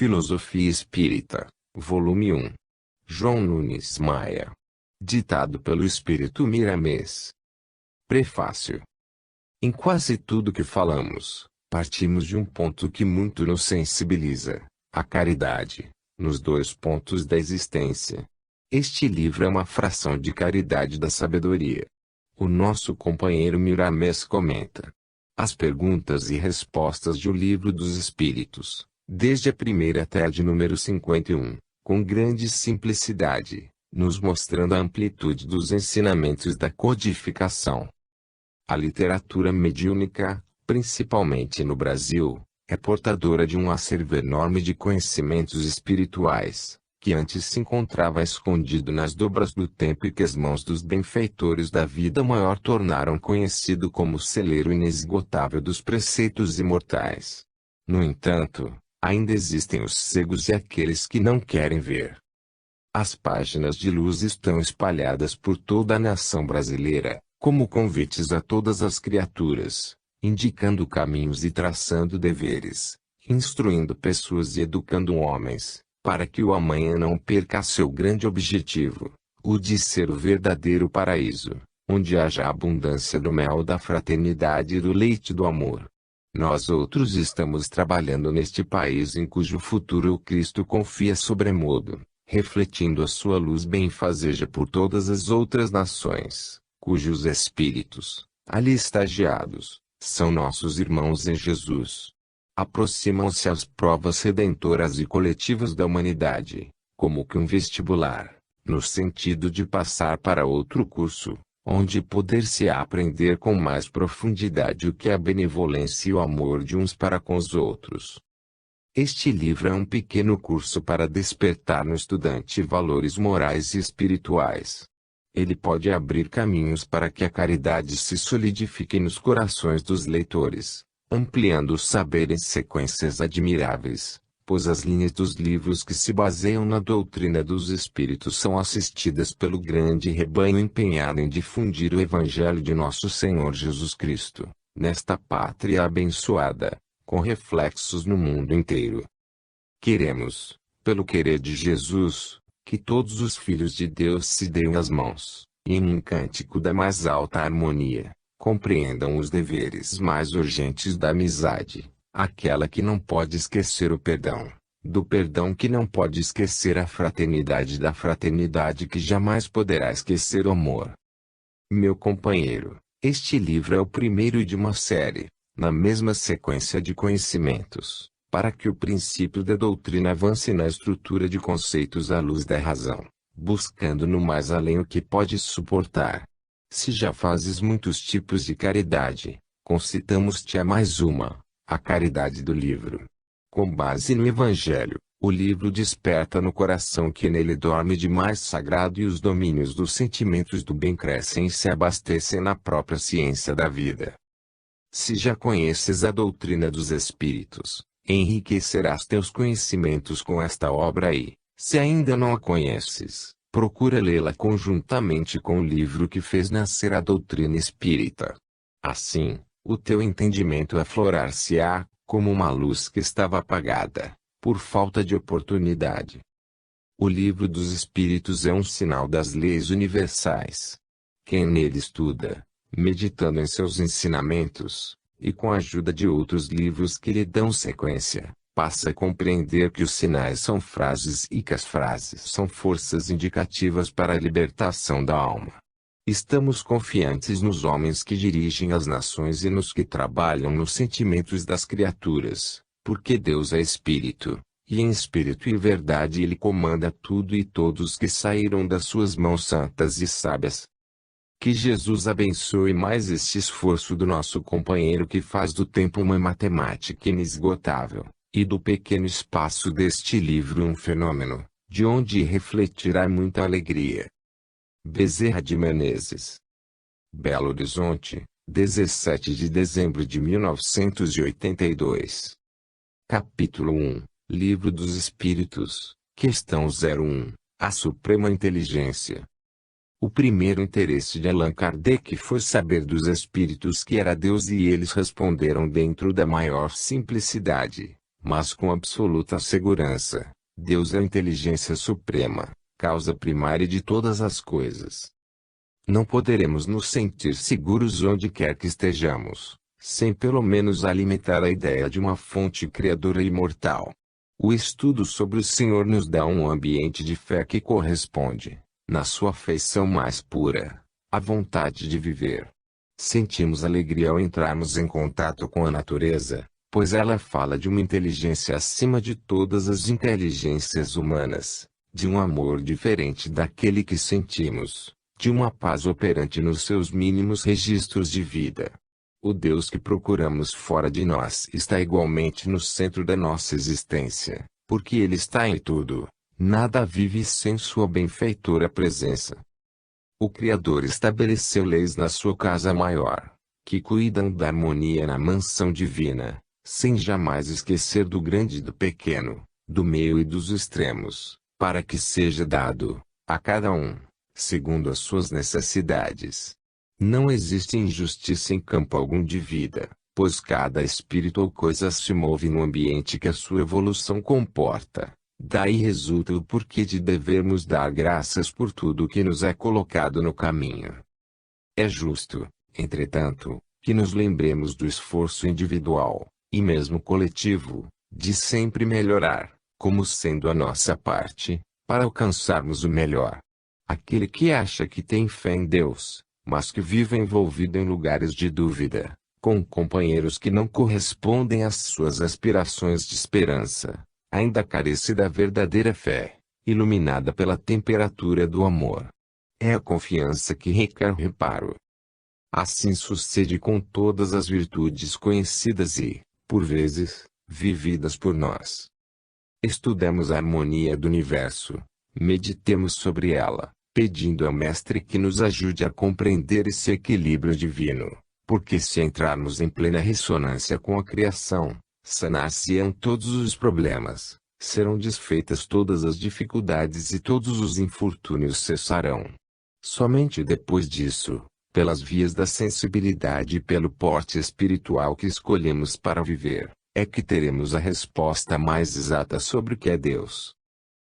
Filosofia Espírita, volume 1. João Nunes Maia. Ditado pelo Espírito Miramês. Prefácio. Em quase tudo que falamos, partimos de um ponto que muito nos sensibiliza: a caridade, nos dois pontos da existência. Este livro é uma fração de caridade da sabedoria. O nosso companheiro Miramês comenta as perguntas e respostas de O Livro dos Espíritos, desde a primeira até a de número 51, com grande simplicidade, nos mostrando a amplitude dos ensinamentos da codificação. A literatura mediúnica, principalmente no Brasil, é portadora de um acervo enorme de conhecimentos espirituais, que antes se encontrava escondido nas dobras do tempo e que as mãos dos benfeitores da vida maior tornaram conhecido como celeiro inesgotável dos preceitos imortais. No entanto, ainda existem os cegos e aqueles que não querem ver. As páginas de luz estão espalhadas por toda a nação brasileira, como convites a todas as criaturas, indicando caminhos e traçando deveres, instruindo pessoas e educando homens, para que o amanhã não perca seu grande objetivo, o de ser o verdadeiro paraíso, onde haja abundância do mel da fraternidade e do leite do amor. Nós outros estamos trabalhando neste país em cujo futuro o Cristo confia sobremodo, refletindo a sua luz benfazeja por todas as outras nações, cujos espíritos, ali estagiados, são nossos irmãos em Jesus. Aproximam-se as provas redentoras e coletivas da humanidade, como que um vestibular, no sentido de passar para outro curso, onde poder-se aprender com mais profundidade o que é a benevolência e o amor de uns para com os outros. Este livro é um pequeno curso para despertar no estudante valores morais e espirituais. Ele pode abrir caminhos para que a caridade se solidifique nos corações dos leitores, ampliando o saber em sequências admiráveis, pois as linhas dos livros que se baseiam na doutrina dos Espíritos são assistidas pelo grande rebanho empenhado em difundir o Evangelho de nosso Senhor Jesus Cristo, nesta pátria abençoada, com reflexos no mundo inteiro. Queremos, pelo querer de Jesus, que todos os filhos de Deus se deem as mãos, e em um cântico da mais alta harmonia, compreendam os deveres mais urgentes da amizade, aquela que não pode esquecer o perdão, do perdão que não pode esquecer a fraternidade, da fraternidade que jamais poderá esquecer o amor. Meu companheiro, este livro é o primeiro de uma série, na mesma sequência de conhecimentos, para que o princípio da doutrina avance na estrutura de conceitos à luz da razão, buscando no mais além o que pode suportar. Se já fazes muitos tipos de caridade, concitamos-te a mais uma, a caridade do livro. Com base no Evangelho, o livro desperta no coração que nele dorme de mais sagrado e os domínios dos sentimentos do bem crescem e se abastecem na própria ciência da vida. Se já conheces a doutrina dos Espíritos, enriquecerás teus conhecimentos com esta obra e, se ainda não a conheces, procura lê-la conjuntamente com o livro que fez nascer a doutrina espírita. Assim, o teu entendimento aflorar-se-á, como uma luz que estava apagada, por falta de oportunidade. O Livro dos Espíritos é um sinal das leis universais. Quem nele estuda, meditando em seus ensinamentos, e com a ajuda de outros livros que lhe dão sequência, passa a compreender que os sinais são frases e que as frases são forças indicativas para a libertação da alma. Estamos confiantes nos homens que dirigem as nações e nos que trabalham nos sentimentos das criaturas, porque Deus é Espírito, e em Espírito e verdade Ele comanda tudo e todos que saíram das suas mãos santas e sábias. Que Jesus abençoe mais este esforço do nosso companheiro que faz do tempo uma matemática inesgotável, e do pequeno espaço deste livro um fenômeno, de onde refletirá muita alegria. Bezerra de Menezes. Belo Horizonte, 17 de dezembro de 1982. Capítulo 1, Livro dos Espíritos, Questão 01, A Suprema Inteligência. O primeiro interesse de Allan Kardec foi saber dos espíritos que era Deus e eles responderam dentro da maior simplicidade, mas com absoluta segurança: Deus é a inteligência suprema, causa primária de todas as coisas. Não poderemos nos sentir seguros onde quer que estejamos, sem pelo menos alimentar a ideia de uma fonte criadora imortal. O estudo sobre o Senhor nos dá um ambiente de fé que corresponde, na sua feição mais pura, à vontade de viver. Sentimos alegria ao entrarmos em contato com a natureza, pois ela fala de uma inteligência acima de todas as inteligências humanas, de um amor diferente daquele que sentimos, de uma paz operante nos seus mínimos registros de vida. O Deus que procuramos fora de nós está igualmente no centro da nossa existência, porque Ele está em tudo. Nada vive sem sua benfeitora presença. O Criador estabeleceu leis na sua casa maior, que cuidam da harmonia na mansão divina, sem jamais esquecer do grande e do pequeno, do meio e dos extremos, para que seja dado, a cada um, segundo as suas necessidades. Não existe injustiça em campo algum de vida, pois cada espírito ou coisa se move no ambiente que a sua evolução comporta. Daí resulta o porquê de devermos dar graças por tudo que nos é colocado no caminho. É justo, entretanto, que nos lembremos do esforço individual, e mesmo coletivo, de sempre melhorar, como sendo a nossa parte, para alcançarmos o melhor. Aquele que acha que tem fé em Deus, mas que vive envolvido em lugares de dúvida, com companheiros que não correspondem às suas aspirações de esperança, ainda carece da verdadeira fé, iluminada pela temperatura do amor. É a confiança que requer reparo. Assim sucede com todas as virtudes conhecidas e, por vezes, vividas por nós. Estudemos a harmonia do universo, meditemos sobre ela, pedindo ao Mestre que nos ajude a compreender esse equilíbrio divino, porque se entrarmos em plena ressonância com a criação, sanar-se-ão todos os problemas, serão desfeitas todas as dificuldades e todos os infortúnios cessarão. Somente depois disso, pelas vias da sensibilidade e pelo porte espiritual que escolhemos para viver, é que teremos a resposta mais exata sobre o que é Deus.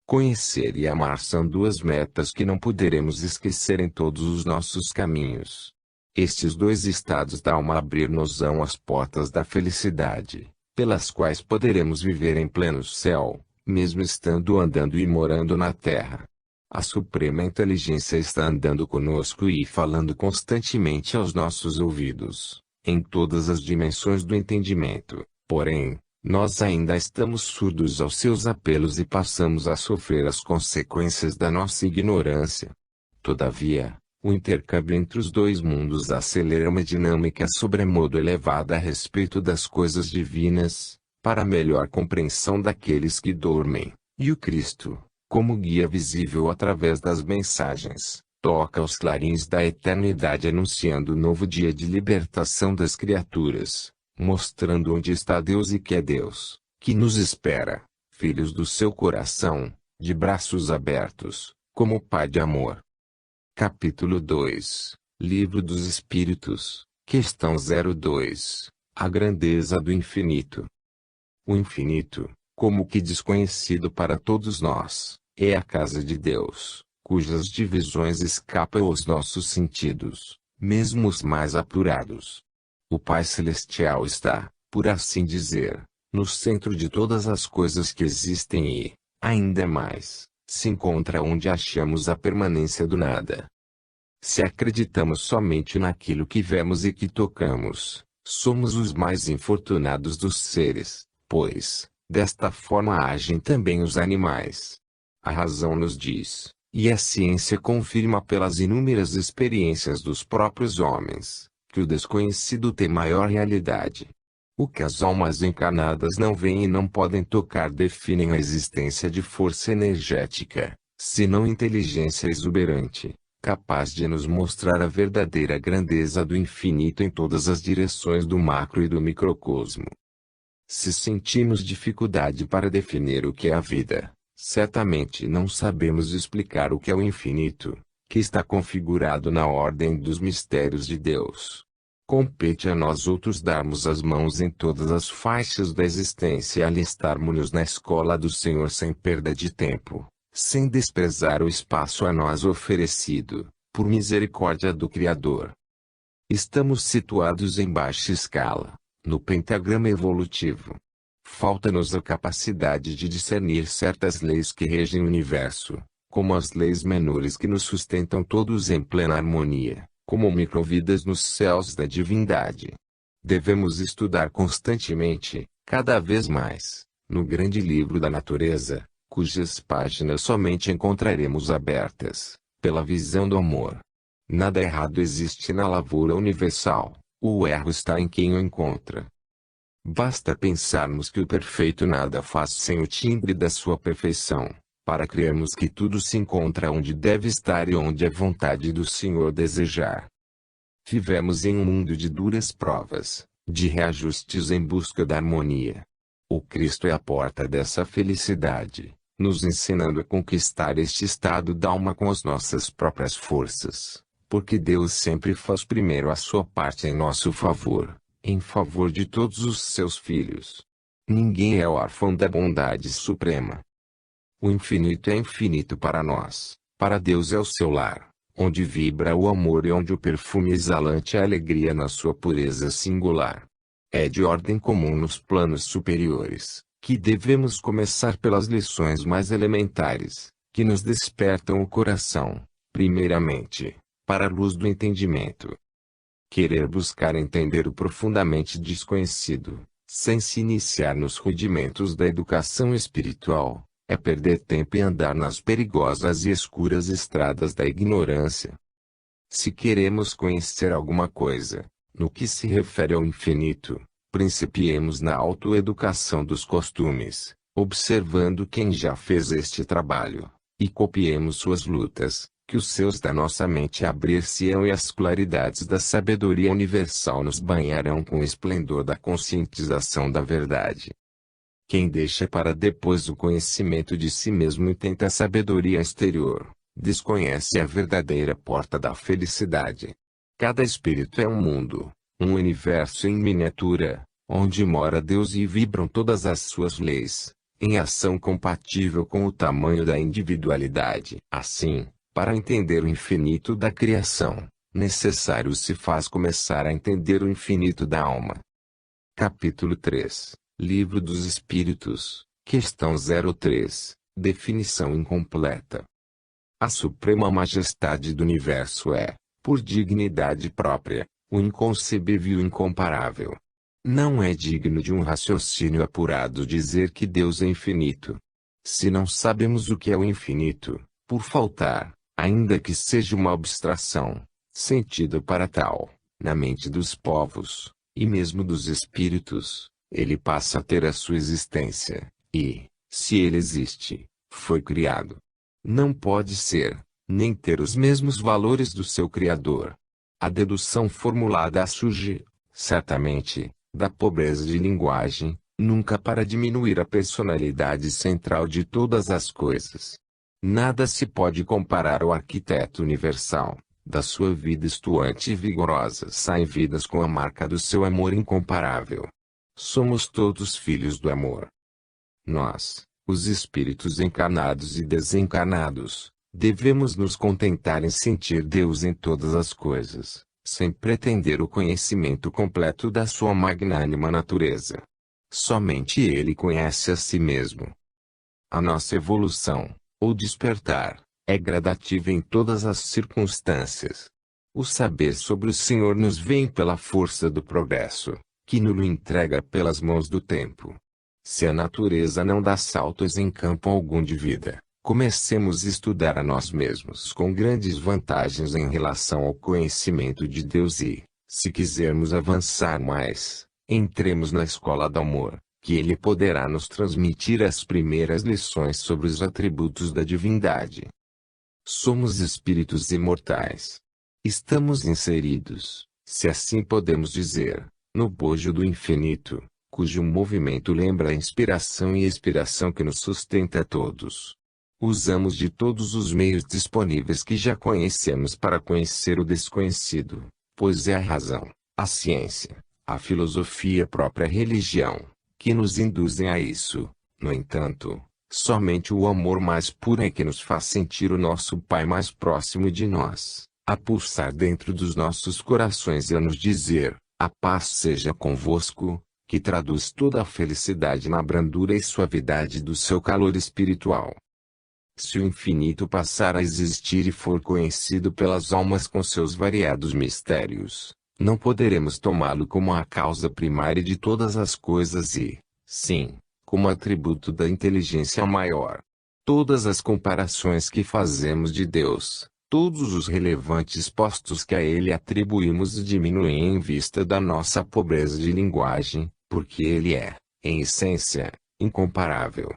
Conhecer e amar são duas metas que não poderemos esquecer em todos os nossos caminhos. Estes dois estados da alma abrir-nos-ão as portas da felicidade, pelas quais poderemos viver em pleno céu, mesmo estando andando e morando na terra. A Suprema Inteligência está andando conosco e falando constantemente aos nossos ouvidos, em todas as dimensões do entendimento, porém, nós ainda estamos surdos aos seus apelos e passamos a sofrer as consequências da nossa ignorância. Todavia, o intercâmbio entre os dois mundos acelera uma dinâmica sobremodo elevada a respeito das coisas divinas, para melhor compreensão daqueles que dormem, e o Cristo, como guia visível através das mensagens, toca os clarins da eternidade anunciando o novo dia de libertação das criaturas, mostrando onde está Deus e que é Deus, que nos espera, filhos do seu coração, de braços abertos, como Pai de amor. Capítulo 2, Livro dos Espíritos, Questão 02, A grandeza do infinito. O infinito, como que desconhecido para todos nós, é a casa de Deus, cujas divisões escapam aos nossos sentidos, mesmo os mais apurados. O Pai Celestial está, por assim dizer, no centro de todas as coisas que existem e, ainda mais, se encontra onde achamos a permanência do nada. Se acreditamos somente naquilo que vemos e que tocamos, somos os mais infortunados dos seres, pois, desta forma agem também os animais. A razão nos diz, e a ciência confirma pelas inúmeras experiências dos próprios homens, que o desconhecido tem maior realidade. O que as almas encarnadas não veem e não podem tocar definem a existência de força energética, senão inteligência exuberante, capaz de nos mostrar a verdadeira grandeza do infinito em todas as direções do macro e do microcosmo. Se sentimos dificuldade para definir o que é a vida, certamente não sabemos explicar o que é o infinito, que está configurado na ordem dos mistérios de Deus. Compete a nós outros darmos as mãos em todas as faixas da existência e alistarmos-nos na escola do Senhor sem perda de tempo, sem desprezar o espaço a nós oferecido, por misericórdia do Criador. Estamos situados em baixa escala, no pentagrama evolutivo. Falta-nos a capacidade de discernir certas leis que regem o universo, como as leis menores que nos sustentam todos em plena harmonia, como microvidas nos céus da divindade. Devemos estudar constantemente, cada vez mais, no grande livro da natureza, cujas páginas somente encontraremos abertas, pela visão do amor. Nada errado existe na lavoura universal, o erro está em quem o encontra. Basta pensarmos que o perfeito nada faz sem o timbre da sua perfeição, para crermos que tudo se encontra onde deve estar e onde é vontade do Senhor desejar. Vivemos em um mundo de duras provas, de reajustes em busca da harmonia. O Cristo é a porta dessa felicidade, nos ensinando a conquistar este estado d'alma com as nossas próprias forças, porque Deus sempre faz primeiro a sua parte em nosso favor, em favor de todos os seus filhos. Ninguém é órfão da bondade suprema. O infinito é infinito para nós, para Deus é o seu lar, onde vibra o amor e onde o perfume exalante é a alegria na sua pureza singular. É de ordem comum nos planos superiores, que devemos começar pelas lições mais elementares, que nos despertam o coração, primeiramente, para a luz do entendimento. Querer buscar entender o profundamente desconhecido, sem se iniciar nos rudimentos da educação espiritual, é perder tempo e andar nas perigosas e escuras estradas da ignorância. Se queremos conhecer alguma coisa, no que se refere ao infinito, principiemos na autoeducação dos costumes, observando quem já fez este trabalho, e copiemos suas lutas, que os seus da nossa mente abrir-se-ão e as claridades da sabedoria universal nos banharão com o esplendor da conscientização da verdade. Quem deixa para depois o conhecimento de si mesmo e tenta a sabedoria exterior, desconhece a verdadeira porta da felicidade. Cada espírito é um mundo, um universo em miniatura, onde mora Deus e vibram todas as suas leis, em ação compatível com o tamanho da individualidade. Assim, para entender o infinito da criação, necessário se faz começar a entender o infinito da alma. Capítulo 3, Livro dos Espíritos, Questão 03, Definição incompleta. A suprema majestade do universo é, por dignidade própria, o inconcebível e incomparável. Não é digno de um raciocínio apurado dizer que Deus é infinito. Se não sabemos o que é o infinito, por faltar, ainda que seja uma abstração, sentido para tal, na mente dos povos, e mesmo dos espíritos, ele passa a ter a sua existência, e, se ele existe, foi criado. Não pode ser, nem ter os mesmos valores do seu Criador. A dedução formulada surge, certamente, da pobreza de linguagem, nunca para diminuir a personalidade central de todas as coisas. Nada se pode comparar ao arquiteto universal, da sua vida estuante e vigorosa saem vidas com a marca do seu amor incomparável. Somos todos filhos do amor. Nós, os espíritos encarnados e desencarnados, devemos nos contentar em sentir Deus em todas as coisas, sem pretender o conhecimento completo da sua magnânima natureza. Somente Ele conhece a si mesmo. A nossa evolução, ou despertar, é gradativa em todas as circunstâncias. O saber sobre o Senhor nos vem pela força do progresso, que nos entrega pelas mãos do tempo. Se a natureza não dá saltos em campo algum de vida, comecemos a estudar a nós mesmos com grandes vantagens em relação ao conhecimento de Deus e, se quisermos avançar mais, entremos na escola do amor, que Ele poderá nos transmitir as primeiras lições sobre os atributos da divindade. Somos espíritos imortais. Estamos inseridos, se assim podemos dizer, no bojo do infinito, cujo movimento lembra a inspiração e expiração que nos sustenta a todos. Usamos de todos os meios disponíveis que já conhecemos para conhecer o desconhecido, pois é a razão, a ciência, a filosofia e a própria religião, que nos induzem a isso. No entanto, somente o amor mais puro é que nos faz sentir o nosso Pai mais próximo de nós, a pulsar dentro dos nossos corações e a nos dizer: a paz seja convosco, que traduz toda a felicidade na brandura e suavidade do seu calor espiritual. Se o infinito passar a existir e for conhecido pelas almas com seus variados mistérios, não poderemos tomá-lo como a causa primária de todas as coisas e, sim, como atributo da inteligência maior. Todas as comparações que fazemos de Deus, todos os relevantes postos que a Ele atribuímos diminuem em vista da nossa pobreza de linguagem, porque Ele é, em essência, incomparável.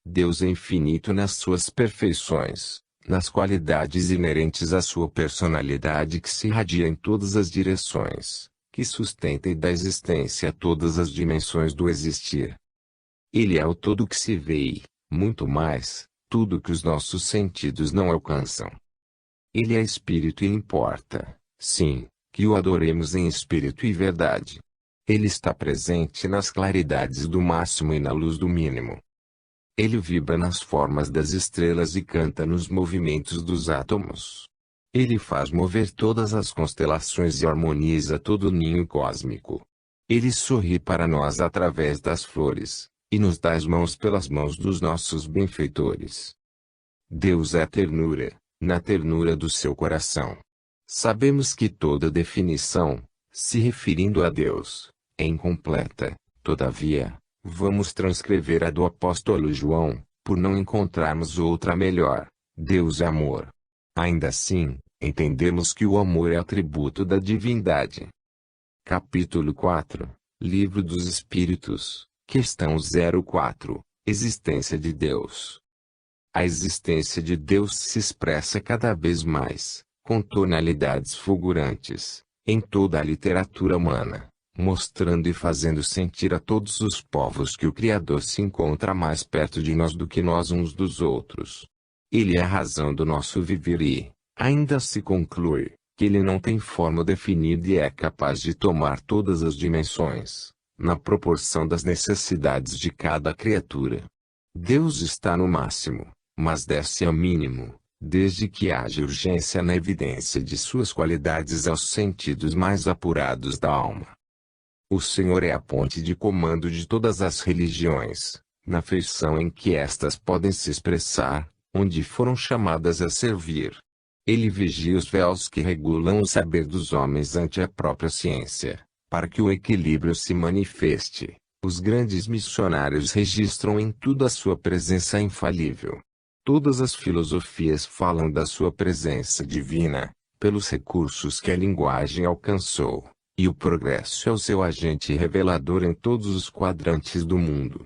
Deus é infinito nas suas perfeições, nas qualidades inerentes à sua personalidade que se irradia em todas as direções, que sustenta e dá existência a todas as dimensões do existir. Ele é o todo que se vê e, muito mais, tudo que os nossos sentidos não alcançam. Ele é espírito e importa, sim, que o adoremos em espírito e verdade. Ele está presente nas claridades do máximo e na luz do mínimo. Ele vibra nas formas das estrelas e canta nos movimentos dos átomos. Ele faz mover todas as constelações e harmoniza todo o ninho cósmico. Ele sorri para nós através das flores, e nos dá as mãos pelas mãos dos nossos benfeitores. Deus é ternura, na ternura do seu coração. Sabemos que toda definição, se referindo a Deus, é incompleta. Todavia, vamos transcrever a do apóstolo João, por não encontrarmos outra melhor. Deus é amor. Ainda assim, entendemos que o amor é atributo da divindade. Capítulo 4, Livro dos Espíritos, Questão 04, Existência de Deus. A existência de Deus se expressa cada vez mais, com tonalidades fulgurantes, em toda a literatura humana, mostrando e fazendo sentir a todos os povos que o Criador se encontra mais perto de nós do que nós uns dos outros. Ele é a razão do nosso viver e, ainda se conclui, que ele não tem forma definida e é capaz de tomar todas as dimensões, na proporção das necessidades de cada criatura. Deus está no máximo, mas desce ao mínimo, desde que haja urgência na evidência de suas qualidades aos sentidos mais apurados da alma. O Senhor é a ponte de comando de todas as religiões, na feição em que estas podem se expressar, onde foram chamadas a servir. Ele vigia os véus que regulam o saber dos homens ante a própria ciência, para que o equilíbrio se manifeste. Os grandes missionários registram em tudo a sua presença infalível. Todas as filosofias falam da sua presença divina, pelos recursos que a linguagem alcançou, e o progresso é o seu agente revelador em todos os quadrantes do mundo.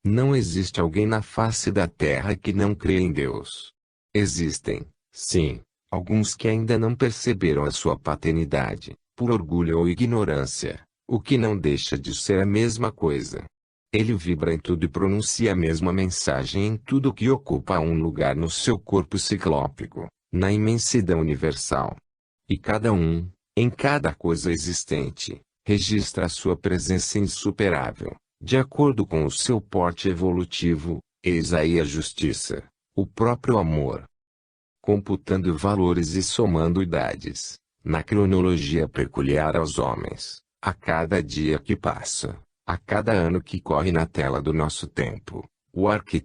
Não existe alguém na face da terra que não crê em Deus. Existem, sim, alguns que ainda não perceberam a sua paternidade, por orgulho ou ignorância, o que não deixa de ser a mesma coisa. Ele vibra em tudo e pronuncia a mesma mensagem em tudo que ocupa um lugar no seu corpo ciclópico, na imensidão universal. E cada um, em cada coisa existente, registra a sua presença insuperável, de acordo com o seu porte evolutivo. Eis aí a justiça, o próprio amor. Computando valores e somando idades, na cronologia peculiar aos homens, a cada dia que passa, a cada ano que corre na tela do nosso tempo, o arquiteto